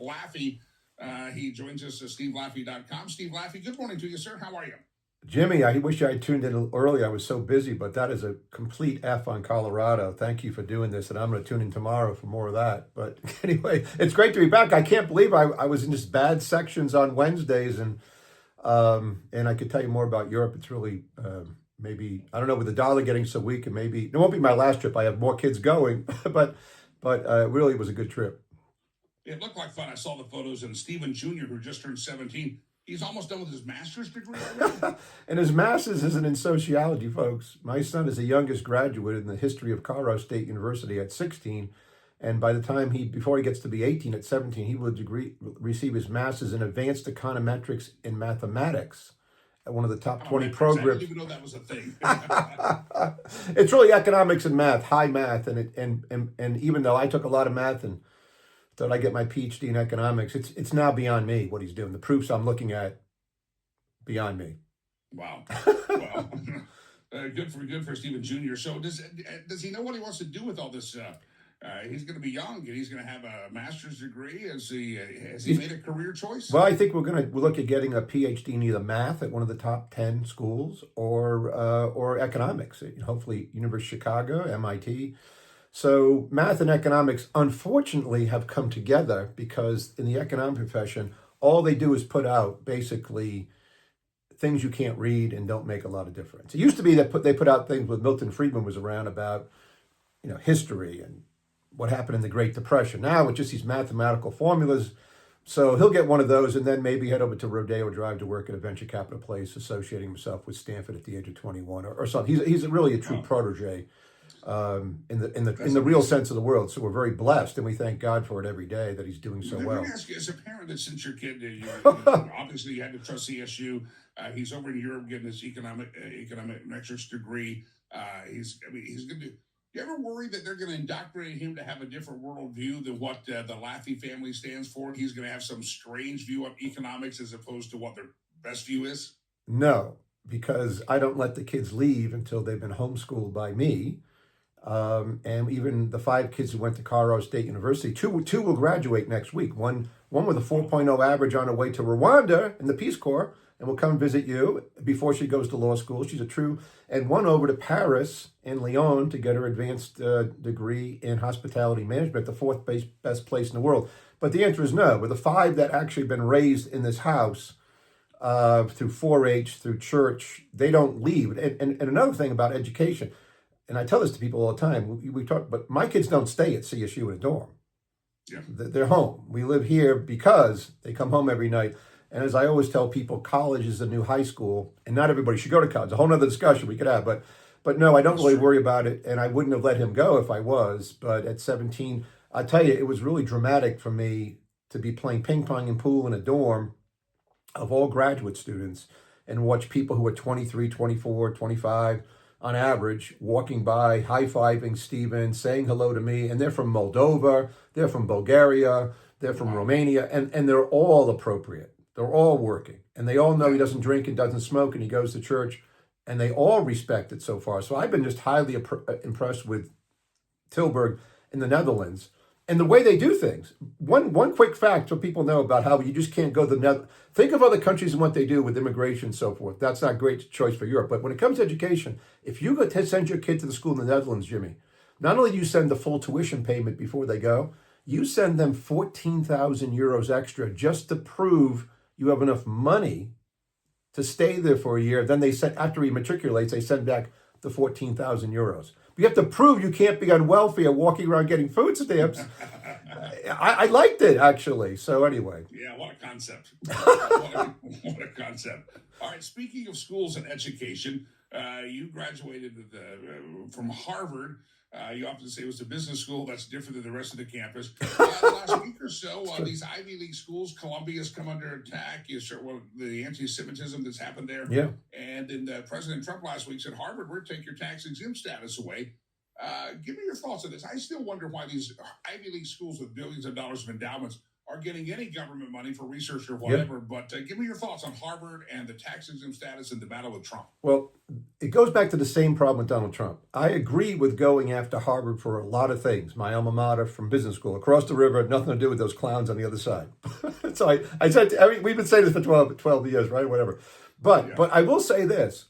Laffey. He joins us at SteveLaffey.com. Steve Laffey, good morning to you, sir. How are you? Jimmy, I wish I tuned in a little early. I was so busy, but that is a complete F on Colorado. Thank you for doing this, and I'm going to tune in tomorrow for more of that. But anyway, it's great to be back. I can't believe I was in just bad sections on Wednesdays, and I could tell you more about Europe. It's really maybe, I don't know, with the dollar getting so weak, and maybe it won't be my last trip. I have more kids going, but really it was a good trip. It looked like fun. I saw the photos, and Stephen Jr., who just turned 17, he's almost done with his master's degree already. And his master's isn't in sociology, folks. My son is the youngest graduate in the history of Colorado State University at 16. And by the time before he gets to be 18 at 17, he will receive his master's in advanced econometrics in mathematics at one of the top 20 programs. I didn't even know that was a thing. It's really economics and math, high math. And even though I took a lot of math and thought I get my PhD in economics, it's now beyond me what he's doing. The proofs I'm looking at, beyond me. Wow. Well, good for Stephen Jr. So does he know what he wants to do with all this? He's going to be young, and he's going to have a master's degree. Has he made a career choice? Well, I think we'll look at getting a PhD in either math at one of the top 10 schools or economics. Hopefully, University of Chicago, MIT. So math and economics, unfortunately, have come together because in the economic profession, all they do is put out basically things you can't read and don't make a lot of difference. It used to be that they put out things when Milton Friedman was around about, history and what happened in the Great Depression. Now it's just these mathematical formulas. So he'll get one of those and then maybe head over to Rodeo Drive to work at a venture capital place, associating himself with Stanford at the age of 21 or something. He's really a true protege. In the real sense of the word. So we're very blessed, and we thank God for it every day that he's doing so well. Let me ask you, as a parent that since your kid, obviously you had to trust CSU. He's over in Europe getting his economic metrics degree. He's going to. You ever worry that they're going to indoctrinate him to have a different worldview than what the Laffey family stands for? He's going to have some strange view of economics as opposed to what their best view is? No, because I don't let the kids leave until they've been homeschooled by me. And even the 5 kids who went to Colorado State University, two will graduate next week. One with a 4.0 average on her way to Rwanda in the Peace Corps, and will come visit you before she goes to law school. She's a true, and one over to Paris and Lyon to get her advanced degree in hospitality management, the 4th best place in the world. But the answer is no. With the 5 that actually been raised in this house through 4-H, through church, they don't leave. And another thing about education, and I tell this to people all the time, we talk, but my kids don't stay at CSU in a dorm. Yeah. They're home. We live here because they come home every night. And as I always tell people, college is the new high school, and not everybody should go to college. A whole other discussion we could have, but no, I don't really worry about it, and I wouldn't have let him go if I was. But at 17, I tell you, it was really dramatic for me to be playing ping pong and pool in a dorm of all graduate students and watch people who are 23, 24, 25 on average, walking by, high-fiving Stephen, saying hello to me, and they're from Moldova, they're from Bulgaria, they're from Romania, and they're all appropriate. They're all working, and they all know he doesn't drink and doesn't smoke, and he goes to church, and they all respect it so far. So I've been just highly impressed with Tilburg in the Netherlands and the way they do things. One quick fact so people know about how you just can't go to the Netherlands. Think of other countries and what they do with immigration and so forth. That's not a great choice for Europe. But when it comes to education, if you go to send your kid to the school in the Netherlands, Jimmy, not only do you send the full tuition payment before they go, you send them 14,000 euros extra just to prove you have enough money to stay there for a year. Then they send, after he matriculates, they send back the 14,000 euros. You have to prove you can't be on welfare walking around getting food stamps. I liked it, actually. So anyway. Yeah, what a concept. What a concept. All right, speaking of schools and education, you graduated from Harvard. You often say it was a business school. That's different than the rest of the campus. Last week or so, these Ivy League schools, Columbia's come under attack. You start the anti-Semitism that's happened there. Yeah. And then President Trump last week said, Harvard, we're going to take your tax-exempt status away. Give me your thoughts on this. I still wonder why these Ivy League schools with billions of dollars of endowments are getting any government money for research or whatever. Yep. But give me your thoughts on Harvard and the tax-exempt status and the battle with Trump. Well, it goes back to the same problem with Donald Trump. I agree with going after Harvard for a lot of things. My alma mater from business school, across the river, nothing to do with those clowns on the other side. So I said, we've been saying this for 12 years, right? Whatever. But I will say this,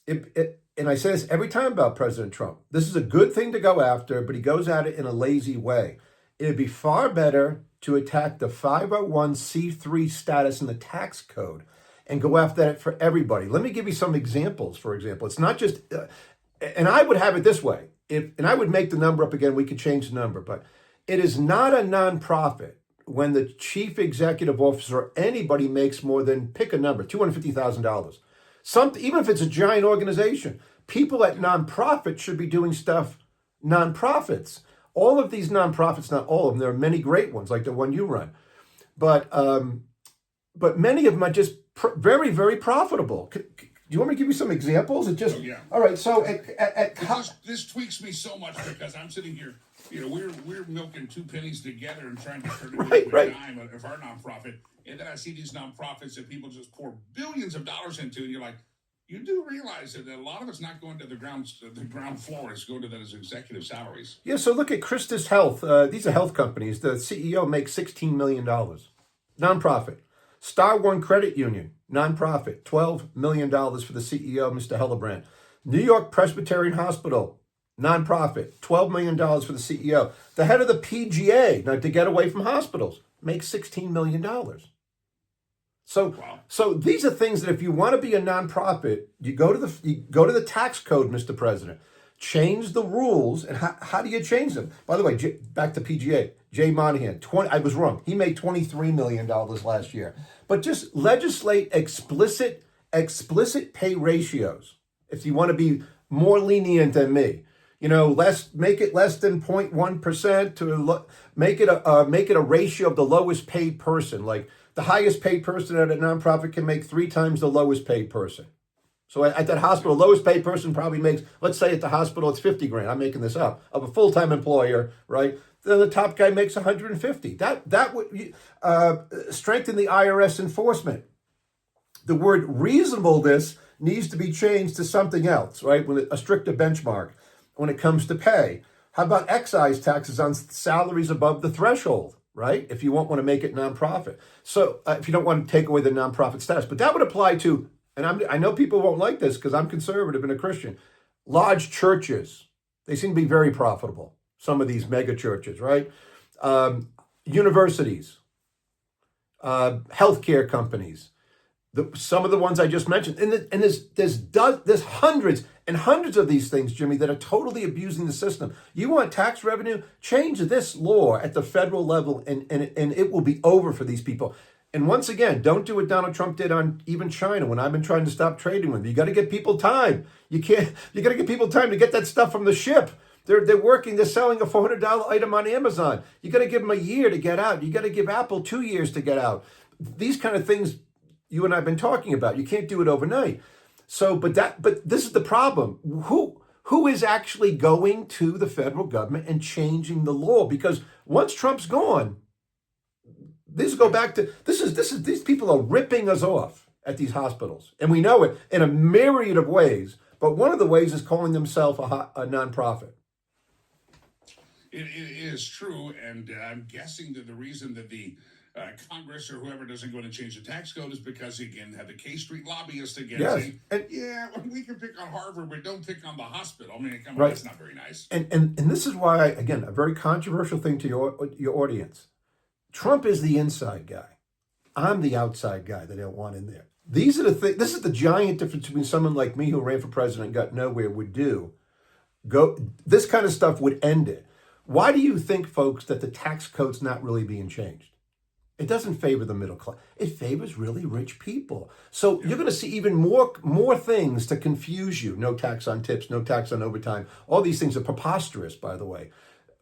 and I say this every time about President Trump. This is a good thing to go after, but he goes at it in a lazy way. It'd be far better to attack the 501c3 status in the tax code and go after that for everybody. Let me give you some examples, for example. It's not just, and I would have it this way, and I would make the number up again, we could change the number, but it is not a nonprofit when the chief executive officer or anybody makes more than, pick a number, $250,000. Even if it's a giant organization, people at nonprofits should be doing stuff nonprofits. All of these nonprofits, not all of them, there are many great ones like the one you run, but many of them are just very, very profitable. Do you want me to give you some examples? All right. So this tweaks me so much because I'm sitting here, we're milking 2 pennies together and trying to turn it into a dime of our nonprofit, and then I see these nonprofits that people just pour billions of dollars into, and you're like, you do realize that a lot of it's not going to the ground floor; it's going to those executive salaries. Yeah. So look at Christus Health. These are health companies. The CEO makes $16 million. Nonprofit. Star One Credit Union, nonprofit, $12 million for the CEO, Mr. Hellebrand. New York Presbyterian Hospital, nonprofit, $12 million for the CEO. The head of the PGA, now to get away from hospitals, makes $16 million. So these are things that if you want to be a nonprofit, you go to the tax code, Mr. President. Change the rules, and how do you change them? By the way, back to PGA, Jay Monahan, I was wrong. He made $23 million last year. But just legislate explicit pay ratios. If you want to be more lenient than me, make it less than 0.1% to make it a ratio of the lowest paid person. Like the highest paid person at a nonprofit can make 3 times the lowest paid person. So at that hospital, lowest paid person probably makes, let's say at the hospital, it's 50 grand. I'm making this up, of a full-time employer, right? Then the top guy makes 150. That would strengthen the IRS enforcement. The word reasonableness needs to be changed to something else, right? With a stricter benchmark when it comes to pay. How about excise taxes on salaries above the threshold, right? If you want to make it nonprofit. So if you don't want to take away the nonprofit status, but that would apply to, and I know people won't like this because I'm conservative and a Christian, large churches. They seem to be very profitable. Some of these mega churches, right? Universities, healthcare companies, some of the ones I just mentioned. And there's hundreds and hundreds of these things, Jimmy, that are totally abusing the system. You want tax revenue? Change this law at the federal level, and it will be over for these people. And once again, don't do what Donald Trump did on even China when I've been trying to stop trading with them. You got to get people time. You got to give people time to get that stuff from the ship. They're working, they're selling a $400 item on Amazon. You got to give them a year to get out. You got to give Apple 2 years to get out. These kind of things you and I have been talking about. You can't do it overnight. So, but this is the problem. Who is actually going to the federal government and changing the law? Because once Trump's gone, these people are ripping us off at these hospitals. And we know it in a myriad of ways. But one of the ways is calling themselves a nonprofit. It is true, and I'm guessing that the reason that the Congress or whoever doesn't go to change the tax code is because, again, have the K Street lobbyists again saying, we can pick on Harvard, but don't pick on the hospital. I mean, come on, that's not very nice. And this is why, again, a very controversial thing to your audience. Trump is the inside guy. I'm the outside guy that they don't want in there. These are the things. This is the giant difference between someone like me who ran for president and got nowhere would do. This kind of stuff would end it. Why do you think, folks, that the tax code's not really being changed? It doesn't favor the middle class. It favors really rich people. So you're going to see even more things to confuse you. No tax on tips, no tax on overtime. All these things are preposterous, by the way.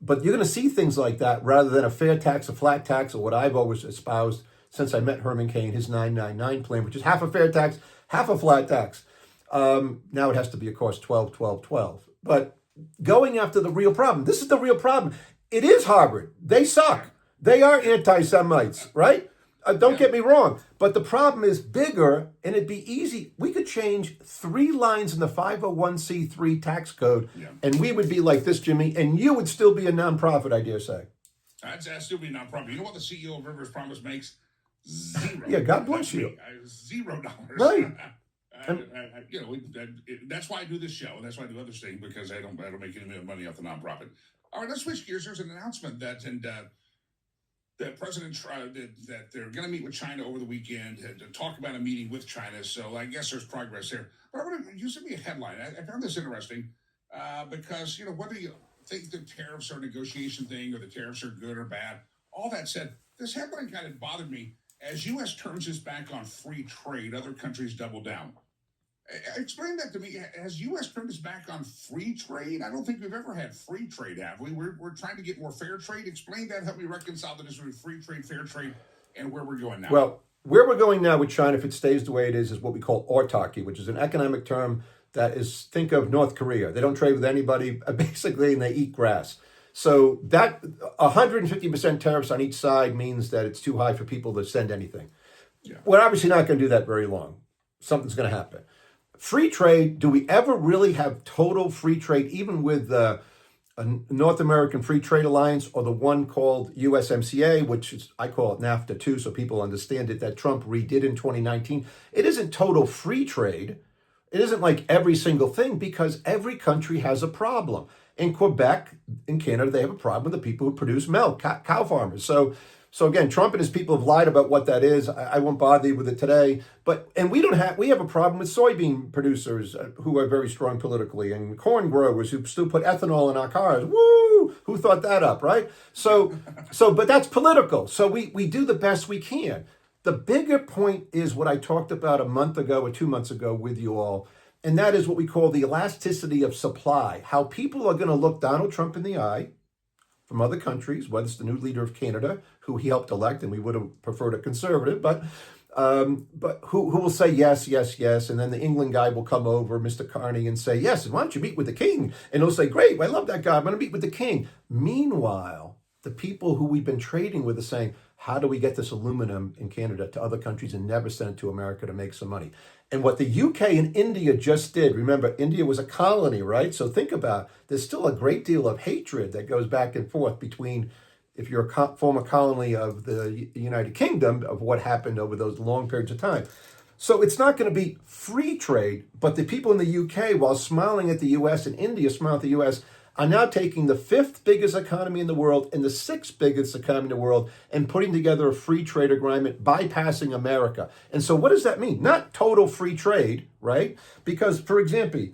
But you're going to see things like that rather than a fair tax, a flat tax, or what I've always espoused since I met Herman Cain, his 999 plan, which is half a fair tax, half a flat tax. Now it has to be, of course, 12, 12, 12. But going after the real problem. This is the real problem. It is Harvard. They suck. They are anti-Semites, right? Don't get me wrong, but the problem is bigger, and it'd be easy. We could change 3 lines in the 501c3 tax code, Yeah. and we would be like this, Jimmy, and you would still be a nonprofit, I dare say. That's still be not problem. You know what the CEO of Rivers Promise makes? Zero. Yeah, God bless you. $0. Right. That's why I do this show, and that's why I do other things, because I don't make any money off the nonprofit. All right, let's switch gears. There's an announcement that President that they're going to meet with China over the weekend to talk about a meeting with China. So I guess there's progress there. But you sent me a headline. I found this interesting because whether you think the tariffs are a negotiation thing or the tariffs are good or bad, all that said, this headline kind of bothered me. As U.S. turns its back on free trade, other countries double down. Explain that to me. Has U.S. turned its back on free trade? I don't think we've ever had free trade, have we? We're trying to get more fair trade. Explain that. Help me reconcile the difference between free trade, fair trade, and where we're going now. Well, where we're going now with China, if it stays the way it is what we call autarky, which is an economic term that is, think of North Korea. They don't trade with anybody, basically, and they eat grass. So that 150% tariffs on each side means that it's too high for people to send anything. Yeah. We're obviously not going to do that very long. Something's going to happen. Free trade, do we ever really have total free trade, even with a North American Free Trade Alliance or the one called USMCA, which is, I call it NAFTA too, so people understand it, that Trump redid in 2019. It isn't total free trade. It isn't like every single thing, because every country has a problem. In Quebec, in Canada, they have a problem with the people who produce milk, cow farmers. So again, Trump and his people have lied about what that is. I won't bother you with it today. And we have a problem with soybean producers who are very strong politically, and corn growers who still put ethanol in our cars. Woo! Who thought that up, right? But that's political. So we do the best we can. The bigger point is what I talked about a month ago or 2 months ago with you all. And that is what we call the elasticity of supply. How people are going to look Donald Trump in the eye from other countries, whether it's the new leader of Canada, who he helped elect, and we would have preferred a conservative, but who will say yes, yes, yes. And then the England guy will come over, Mr. Carney, and say, yes, and why don't you meet with the king? And he'll say, great, I love that guy. I'm going to meet with the king. Meanwhile, the people who we've been trading with are saying, how do we get this aluminum in Canada to other countries and never send it to America to make some money? And what the UK and India just did, remember, India was a colony, right? So think about, there's still a great deal of hatred that goes back and forth between, if you're a former colony of the United Kingdom, of what happened over those long periods of time. So it's not going to be free trade, but the people in the UK, while smiling at the US and India smile at the US, are now taking the 5th biggest economy in the world and the 6th biggest economy in the world and putting together a free trade agreement, bypassing America. And so what does that mean? Not total free trade, right? Because, for example,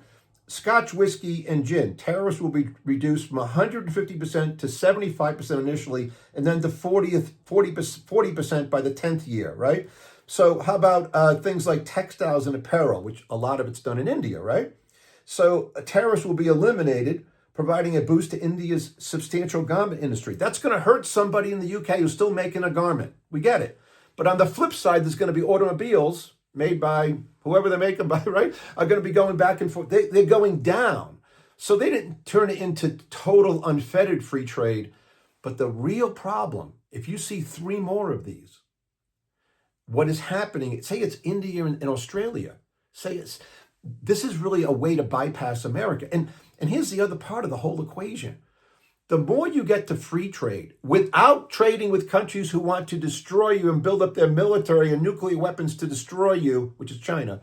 Scotch whiskey and gin, tariffs will be reduced from 150% to 75% initially, and then to 40% by the 10th year, right? So how about things like textiles and apparel, which a lot of it's done in India, right? So tariffs will be eliminated, providing a boost to India's substantial garment industry. That's going to hurt somebody in the UK who's still making a garment. We get it. But on the flip side, there's going to be automobiles made by whoever they make them by, right, are going to be going back and forth. They're going down. So they didn't turn it into total unfettered free trade. But the real problem, if you see 3 more of these, what is happening, say it's India and Australia, this is really a way to bypass America. And here's the other part of the whole equation. The more you get to free trade without trading with countries who want to destroy you and build up their military and nuclear weapons to destroy you, which is China,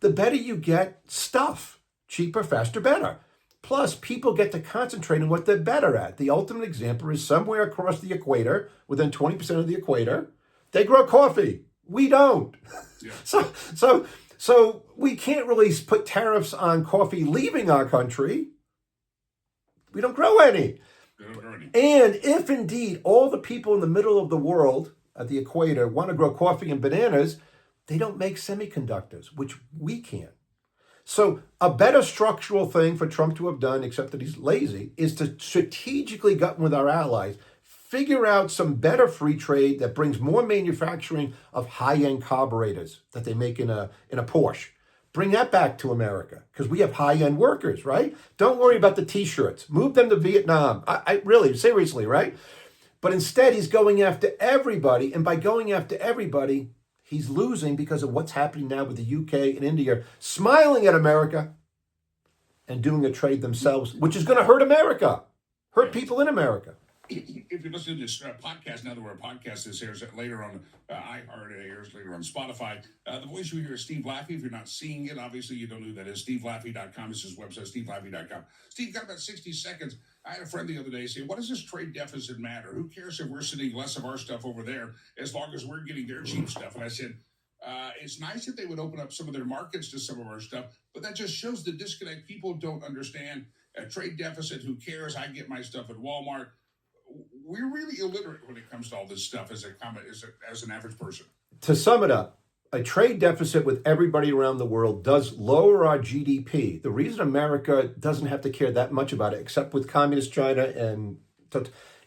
the better you get stuff. Cheaper, faster, better. Plus, people get to concentrate on what they're better at. The ultimate example is somewhere across the equator, within 20% of the equator, they grow coffee. We don't. Yeah. So we can't really put tariffs on coffee leaving our country. We don't grow any. And if indeed all the people in the middle of the world at the equator want to grow coffee and bananas, they don't make semiconductors, which we can. So a better structural thing for Trump to have done, except that he's lazy, is to strategically gut with our allies, figure out some better free trade that brings more manufacturing of high-end carburetors that they make in a Porsche. Bring that back to America, because we have high-end workers, right? Don't worry about the T-shirts. Move them to Vietnam. I really, seriously, right? But instead, he's going after everybody. And by going after everybody, he's losing because of what's happening now with the UK and India smiling at America and doing a trade themselves, which is going to hurt America, hurt people in America. If you're listening to this podcast, now that we're a podcast, this airs later on iHeart, it airs later on Spotify. The voice you hear is Steve Laffey. If you're not seeing it, obviously you don't know who that is. SteveLaffey.com is his website, SteveLaffey.com. Steve, got about 60 seconds. I had a friend the other day say, what does this trade deficit matter? Who cares if we're sending less of our stuff over there as long as we're getting their cheap stuff? And I said, it's nice that they would open up some of their markets to some of our stuff, but that just shows the disconnect. People don't understand a trade deficit. Who cares? I get my stuff at Walmart. We're really illiterate when it comes to all this stuff as an average person. To sum it up, a trade deficit with everybody around the world does lower our GDP. The reason America doesn't have to care that much about it, except with communist China,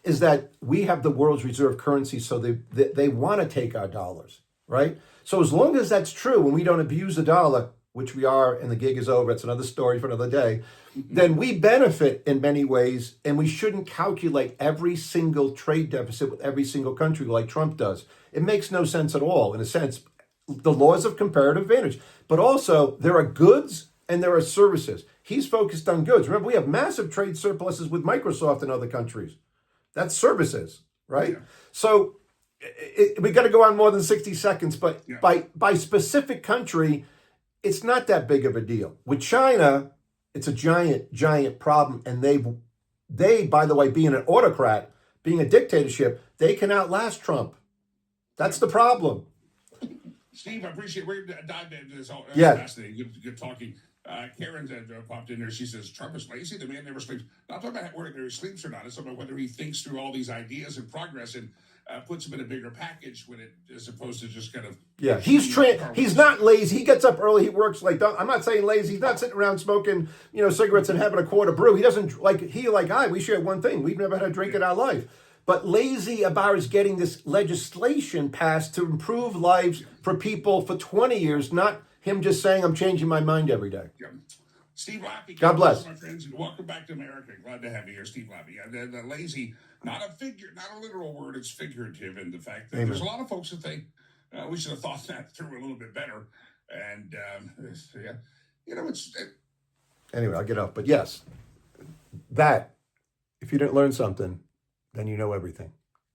is that we have the world's reserve currency, so they want to take our dollars, right? So as long as that's true and we don't abuse the dollar, which we are, and the gig is over, it's another story for another day, then we benefit in many ways, and we shouldn't calculate every single trade deficit with every single country like Trump does. It makes no sense at all, in a sense. The laws of comparative advantage. But also, there are goods and there are services. He's focused on goods. Remember, we have massive trade surpluses with Microsoft and other countries. That's services, right? Yeah. So we got to go on more than 60 seconds, but by specific country, it's not that big of a deal. With China, it's a giant problem. And they, by the way, being an autocrat, being a dictatorship, they can outlast Trump. That's the problem. Steve, I appreciate we're going to dive into this. Yeah. Fascinating. Good talking. Karen popped in there. She says, Trump is lazy. The man never sleeps. Not talking about whether he sleeps or not. It's about whether he thinks through all these ideas and progress and puts them in a bigger package as opposed to just kind of. Yeah, he's not lazy. He gets up early. He works late. I'm not saying lazy. He's not sitting around smoking, cigarettes and having a quart of brew. He doesn't we share one thing. We've never had a drink in our life. But lazy about is getting this legislation passed to improve lives for people for 20 years, not him just saying, I'm changing my mind every day. Yeah. Steve Laffey. God bless. My friends, and welcome back to America. Glad to have you here, Steve Laffey. The lazy, not a literal word, it's figurative in the fact that there's a lot of folks that think we should have thought that through a little bit better. And, Anyway, I'll get off. But yes, that, if you didn't learn something, then you know everything.